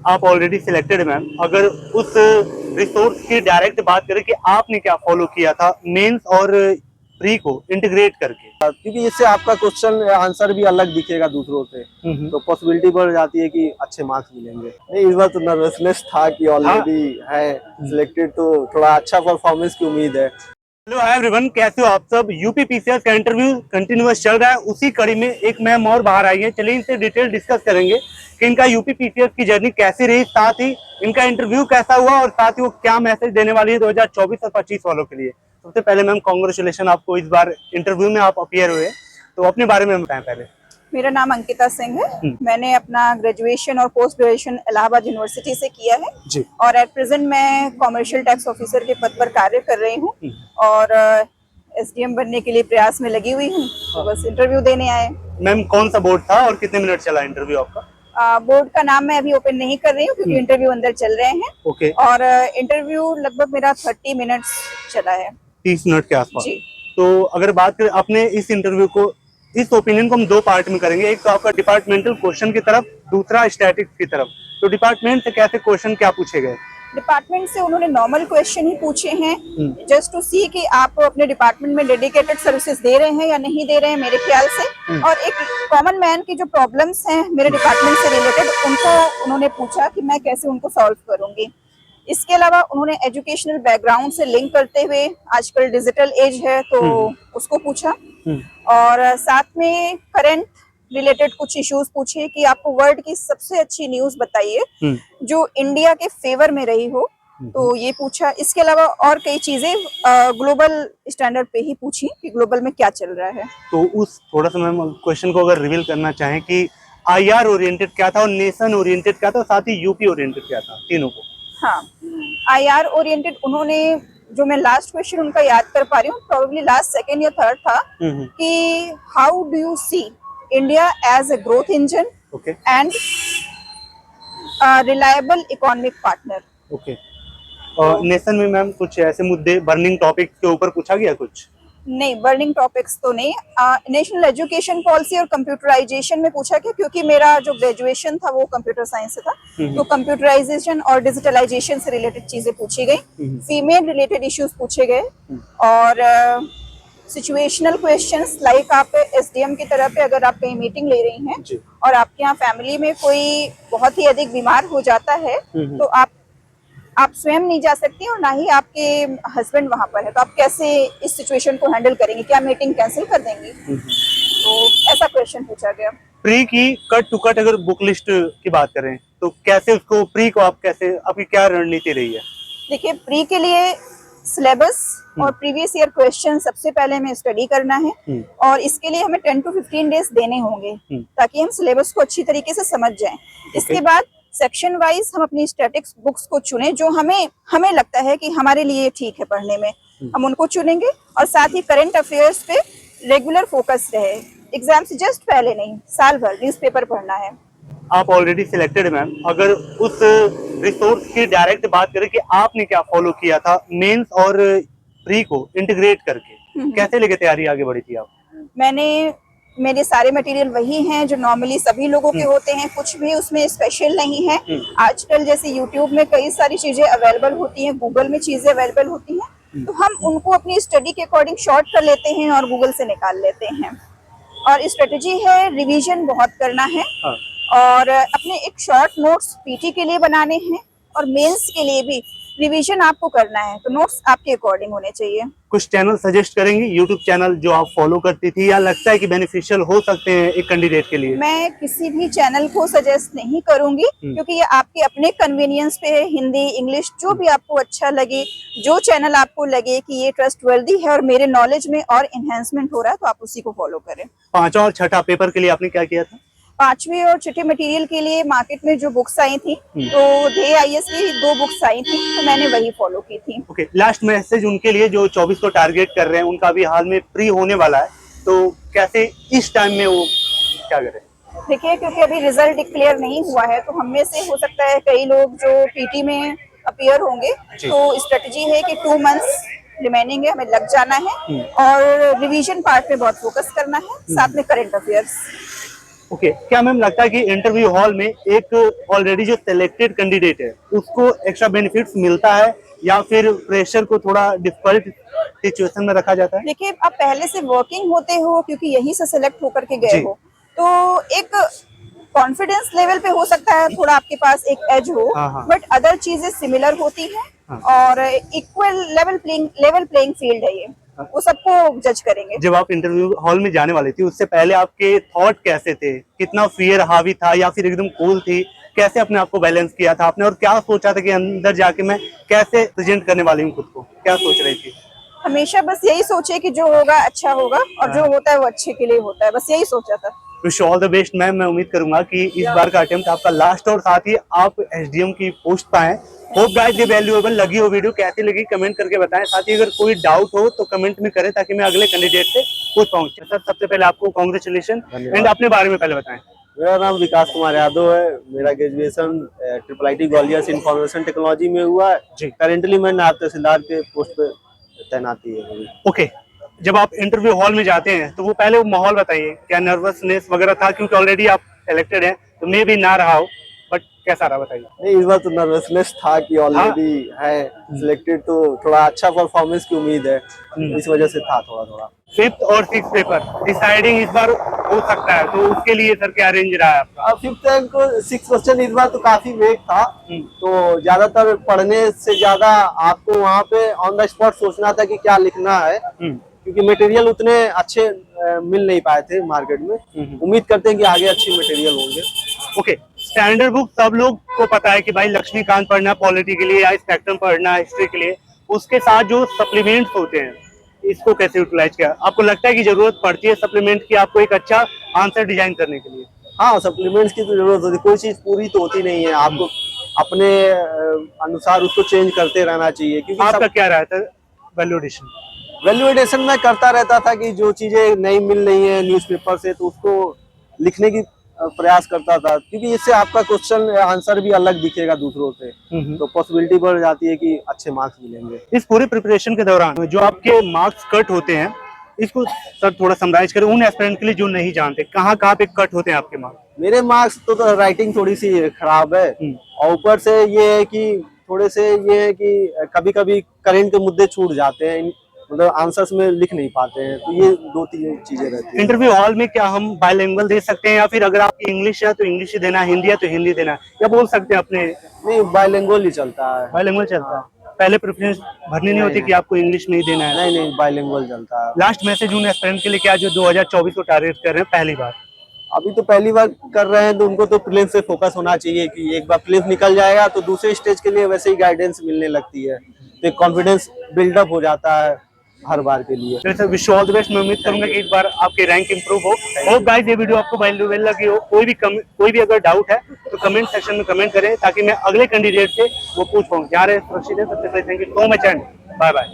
आप already selected ma'am. अगर उस रिसोर्स की डायरेक्ट बात करें कि आपने क्या फॉलो किया था मेंस और प्री को इंटीग्रेट करके, क्योंकि इससे आपका क्वेश्चन आंसर भी अलग दिखेगा दूसरों से, तो पॉसिबिलिटी बढ़ जाती है कि अच्छे मार्क्स मिलेंगे। नहीं, इस बार तो नर्वसनेस था कि ऑलरेडी है सिलेक्टेड, तो थोड़ा अच्छा परफॉर्मेंस की उम्मीद है। हेलो हाय एवरीवन, कैसे हो आप सब। यूपी पीसीएस का इंटरव्यू कंटिन्यूअस चल रहा है, उसी कड़ी में एक मैम और बाहर आई है। चलिए इनसे डिटेल डिस्कस करेंगे कि इनका यूपी पीसीएस की जर्नी कैसी रही, साथ ही इनका इंटरव्यू कैसा हुआ और साथ ही वो क्या मैसेज देने वाली है 2024 और 25 वालों के लिए। सबसे पहले मैम कांग्रेचुलेशन आपको, इस बार इंटरव्यू में आप अपीयर हुए, तो अपने बारे में बताएं पहले। मेरा नाम अंकिता सिंह है। मैंने अपना ग्रेजुएशन और पोस्ट ग्रेजुएशन इलाहाबाद यूनिवर्सिटी से किया है जी। और एट प्रेजेंट मैं कॉमर्शियल टैक्स ऑफिसर के पद पर कार्य कर रही हूँ और एसडीएम बनने के लिए प्रयास में लगी हुई हूँ। तो बस इंटरव्यू देने आए। मैम कौन सा बोर्ड था और कितने मिनट चला इंटरव्यू आपका? बोर्ड का नाम मैं अभी ओपन नहीं कर रही हूँ क्योंकि इंटरव्यू अंदर चल रहे हैं। ओके। और इंटरव्यू लगभग मेरा 30 मिनट्स चला है, 30 मिनट के आसपास। जी। तो अगर बात करें अपने इस इंटरव्यू को, इस ओपिनियन को हम दो पार्ट में करेंगे, एक तो आपका डिपार्टमेंटल क्वेश्चन की तरफ, दूसरा स्टैटिक्स की तरफ। तो डिपार्टमेंट से कैसे क्वेश्चन क्या पूछे गए? डिपार्टमेंट से उन्होंने नॉर्मल क्वेश्चन ही पूछे हैं, जस्ट टू सी कि आप अपने डिपार्टमेंट में डेडिकेटेड सर्विसेज दे रहे हैं या नहीं दे रहे हैं, मेरे ख्याल से। और एक कॉमन मैन की जो प्रॉब्लम्स हैं मेरे डिपार्टमेंट से रिलेटेड, उनको उन्होंने पूछा कि मैं कैसे उनको सॉल्व करूंगी। इसके अलावा उन्होंने एजुकेशनल बैकग्राउंड से लिंक करते हुए, आजकल डिजिटल एज है तो उसको पूछा, और साथ में करंट रिलेटेड कुछ इश्यूज पूछे कि आपको वर्ल्ड की सबसे अच्छी न्यूज बताइए जो इंडिया के फेवर में रही हो, तो ये पूछा। इसके अलावा और कई चीजें ग्लोबल स्टैंडर्ड पे ही पूछी कि ग्लोबल में क्या चल रहा है। तो उस थोड़ा सा मैम क्वेश्चन को अगर रिवील करना चाहें कि आईआर ओरिएंटेड क्या था और नेशन ओरिएंटेड क्या था, साथ ही यूपी ओरिएंटेड क्या था, तीनों को। हाँ, आईआर ओरिएंटेड उन्होंने, जो मैं लास्ट क्वेश्चन उनका याद कर पा रही हूँ, प्रोबेबली लास्ट सेकंड या थर्ड था कि how do you see India as a growth engine and reliable economic partner. Okay. और नेशन में मैम कुछ ऐसे मुद्दे बर्निंग टॉपिक के ऊपर पूछा गया कुछ? नहीं, बर्निंग टॉपिक्स तो नहीं। नेशनल एजुकेशन पॉलिसी और कंप्यूटराइजेशन में पूछा गया क्योंकि मेरा जो ग्रेजुएशन था वो कंप्यूटर साइंस से था, तो कंप्यूटराइजेशन और डिजिटलाइजेशन से रिलेटेड चीजें पूछी गई। फीमेल रिलेटेड इश्यूज पूछे गए और सिचुएशनल क्वेश्चंस, लाइक आप एसडीएम की तरफ पे अगर आप कहीं मीटिंग ले रही हैं और आपके यहाँ फैमिली में कोई बहुत ही अधिक बीमार हो जाता है, तो आप स्वयं नहीं जा सकती और ना ही आपके हस्बैंड वहां पर है, तो आप कैसे इस सिचुएशन को हैंडल करेंगे, क्या मीटिंग कैंसिल कर देंगी? तो ऐसा क्वेश्चन पूछा गया। प्री की कट टू कट अगर बुक लिस्ट की बात करें तो कैसे उसको, प्री को आप कैसे, आपकी क्या रणनीति रही है? देखिए, प्री के लिए सिलेबस और प्रीवियस ईयर क्वेश्चन सबसे पहले हमें स्टडी करना है और इसके लिए हमें 10 to 15 डेज देने होंगे ताकि हम सिलेबस को अच्छी तरीके से समझ जाएं। इसके बाद सेक्शन वाइज हम अपनी स्टैटिक्स बुक्स को चुने जो हमें लगता है कि हमारे लिए ठीक है पढ़ने में, हम उनको चुनेंगे और साथ ही करंट अफेयर्स पे रेगुलर फोकस रहे। एग्जाम से जस्ट पहले नहीं, साल भर न्यूज़पेपर पढ़ना है। आप ऑलरेडी सिलेक्टेड मैम। अगर उस रिसोर्स की डायरेक्ट बात करें कि आपने क्या फॉलो किया था मेंस और प्री को इंटीग्रेट करके, कैसे लेके तैयारी आगे बढ़ी थी आप? मेरे सारे मटेरियल वही हैं जो नॉर्मली सभी लोगों के होते हैं, कुछ भी उसमें स्पेशल नहीं है। आजकल जैसे यूट्यूब में कई सारी चीजें अवेलेबल होती हैं, गूगल में चीजें अवेलेबल होती हैं, तो हम उनको अपनी स्टडी के अकॉर्डिंग शॉर्ट कर लेते हैं और गूगल से निकाल लेते हैं। और स्ट्रेटेजी है रिवीजन बहुत करना है और अपने एक शॉर्ट नोट्स पीटी के लिए बनाने हैं और मेंस के लिए भी रिवीजन आपको करना है, तो नोट्स आपके अकॉर्डिंग होने चाहिए। कुछ चैनल सजेस्ट करेंगे, यूट्यूब चैनल जो आप फॉलो करती थी या लगता है कि बेनिफिशियल हो सकते हैं एक कैंडिडेट के लिए? मैं किसी भी चैनल को सजेस्ट नहीं करूंगी क्योंकि ये आपके अपने कन्वीनियंस पे है। हिंदी, इंग्लिश, जो भी आपको अच्छा लगे, जो चैनल आपको लगे कि ये ट्रस्टवर्दी है और मेरे नॉलेज में और इनहेंसमेंट हो रहा है, तो आप उसी को फॉलो करें। 5वां और 6ठा पेपर के लिए आपने क्या किया था? 5वीं और छठे मटेरियल के लिए मार्केट में जो बुक्स आई थी, तो ध्येय आईएएस की 2 बुक्स आई थी, तो मैंने वही फॉलो की थी। ओके, लास्ट मैसेज उनके लिए जो 24 को टारगेट कर रहे हैं, उनका भी हाल में प्री होने वाला है, तो कैसे इस टाइम में वो क्या करें? देखिए, क्योंकि अभी रिजल्ट डिक्लेयर नहीं हुआ है, तो हम में से हो सकता है कई लोग जो पीटी में अपीयर होंगे, तो स्ट्रेटजी है कि 2 मंथ्स रिमेनिंग है, हमें लग जाना है और रिवीजन पार्ट पे बहुत फोकस करना है, साथ में करंट अफेयर्स। ओके, क्या मैम लगता है कि इंटरव्यू हॉल में एक ऑलरेडी जो सिलेक्टेड कैंडिडेट है उसको एक्स्ट्रा बेनिफिट्स मिलता है या फिर प्रेशर को थोड़ा डिफिकल्ट सिचुएशन में रखा जाता है? देखिए, आप पहले से वर्किंग होते हो क्योंकि यहीं से सिलेक्ट होकर के गए जी। हो, तो एक कॉन्फिडेंस लेवल पे हो सकता है थोड़ा आपके पास एक एज हो, हाँ, हाँ। बट अदर चीजें सिमिलर होती हैं। हाँ। और इक्वल लेवल प्लेइंग फील्ड है ये, हाँ। वो सबको जज करेंगे। जब आप इंटरव्यू हॉल में जाने वाले थे उससे पहले आपके थॉट कैसे थे? कितना फियर हावी था या फिर एकदम कूल थी? कैसे अपने आप को बैलेंस किया था आपने और क्या सोचा था कि अंदर जाके मैं कैसे प्रेजेंट करने वाली हूँ खुद को? क्या सोच रही थी? हमेशा बस यही सोचे कि जो होगा अच्छा होगा और जो होता है वो अच्छे के लिए होता है, बस यही सोचा था। Wish all the best ma'am. मैं उम्मीद करूंगा कि इस बार का अटेम्प्ट आपका लास्ट और साथ ही आप एसडीएम की पोस्ट पाए। होप गाइस ये वैल्यूएबल लगी हो वीडियो, कैसी लगी कमेंट करके बताएं। साथ ही अगर कोई डाउट हो तो कमेंट में करें ताकि मैं अगले कैंडिडेट से पूछ पाऊँ। सर सबसे पहले आपको कांग्रेचुलेशन एंड अपने बारे में पहले बताएं। मेरा नाम विकास कुमार यादव है। मेरा ग्रेजुएशन IIT ग्वालियर से इंफॉर्मेशन टेक्नोलॉजी में हुआ है। जी। करेंटली मैं नायब तहसीलदार के पोस्ट पे तैनाती है मेरी। ओके, जब आप इंटरव्यू हॉल में जाते हैं तो वो पहले वो माहौल बताइए, क्या नर्वसनेस वगैरह था? क्योंकि ऑलरेडी आप सिलेक्टेड हैं तो मे भी ना रहा हो, बट कैसा रहा बताइए। नहीं, इस बार तो नर्वसनेस था कि ऑलरेडी है सिलेक्टेड, तो थोड़ा अच्छा परफॉर्मेंस की उम्मीद है, इस वजह से था थोड़ा। 5th और 6th पेपर डिसाइडिंग इस बार हो सकता है, तो उसके लिए सर क्या अरेंज रहा है आपका? 5th रैंक को 6 क्वेश्चन इस बार तो काफी वेग था, तो ज्यादातर पढ़ने से ज्यादा आपको वहाँ पे ऑन द स्पॉट सोचना था कि क्या लिखना है, क्योंकि मटेरियल उतने अच्छे मिल नहीं पाए थे मार्केट में। उम्मीद करते हैं कि आगे अच्छे मटेरियल होंगे। ओके, स्टैंडर्ड बुक सब लोग को पता है कि भाई लक्ष्मीकांत पढ़ना पॉलिटी के लिए या स्पेक्ट्रम पढ़ना हिस्ट्री के लिए, उसके साथ जो सप्लीमेंट्स होते हैं इसको कैसे यूटिलाइज किया? आपको लगता है कि जरूरत पड़ती है सप्लीमेंट की आपको एक अच्छा आंसर डिजाइन करने के लिए? हाँ, सप्लीमेंट्स की तो जरूरत होती है, कोई चीज पूरी तो होती नहीं है, आपको अपने अनुसार उसको चेंज करते रहना चाहिए। क्योंकि आपका क्या रहा था वैल्यूएशन? वैल्यूएशन में करता रहता था कि जो चीजें नहीं मिल रही है न्यूज़पेपर से तो उसको लिखने की प्रयास करता था, क्योंकि इससे आपका क्वेश्चन आंसर भी अलग दिखेगा दूसरों से, तो पॉसिबिलिटी बढ़ जाती है कि अच्छे मार्क्स मिलेंगे। इस पूरे प्रिपरेशन के दौरान जो आपके मार्क्स कट होते हैं, इसको सर थोड़ा समराइज करें उन एस्पिरेंट के लिए जो नहीं जानते, कहाँ कहाँ पे कट होते हैं आपके मार्क्स? मेरे मार्क्स तो राइटिंग थोड़ी सी खराब है, और ऊपर से ये है कि थोड़े से ये है कि कभी कभी करंट के मुद्दे छूट जाते हैं, मतलब आंसर्स में लिख नहीं पाते हैं, तो ये 2-3 चीजें रहती हैं। इंटरव्यू हॉल में क्या हम बाइलिंगुअल दे सकते हैं या फिर अगर आपकी इंग्लिश है तो इंग्लिश ही देना है, हिंदी है तो हिंदी देना है, या बोल सकते हैं अपने? नहीं, बाइलिंगुअल ही चलता है। बाइलिंगुअल चलता है, पहले प्रेफरेंस भरनी नहीं होती कि आपको इंग्लिश में ही देना है? नहीं, बाइलिंगुअल चलता है। लास्ट मैसेज उन एस्पिरेंट के लिए क्या जो 2024 को टारगेट कर रहे हैं पहली बार? अभी तो पहली बार कर रहे हैं तो उनको तो प्रीलिम्स से फोकस होना चाहिए कि एक बार प्रीलिम्स निकल जाएगा तो दूसरे स्टेज के लिए वैसे ही गाइडेंस मिलने लगती है, तो कॉन्फिडेंस बिल्डअप हो जाता है हर बार के लिए। Sir wish all the best. मैं उम्मीद करूंगा कि इस बार आपके रैंक इंप्रूव हो। होप गाइस ये वीडियो आपको वैल्यूएबल लगी हो। कोई भी अगर डाउट है तो कमेंट सेक्शन में कमेंट करें ताकि मैं अगले कैंडिडेट से वो पूछ पाऊँ। जा रहे हैं सुरक्षित है, सबसे पहले thank you so much and bye bye.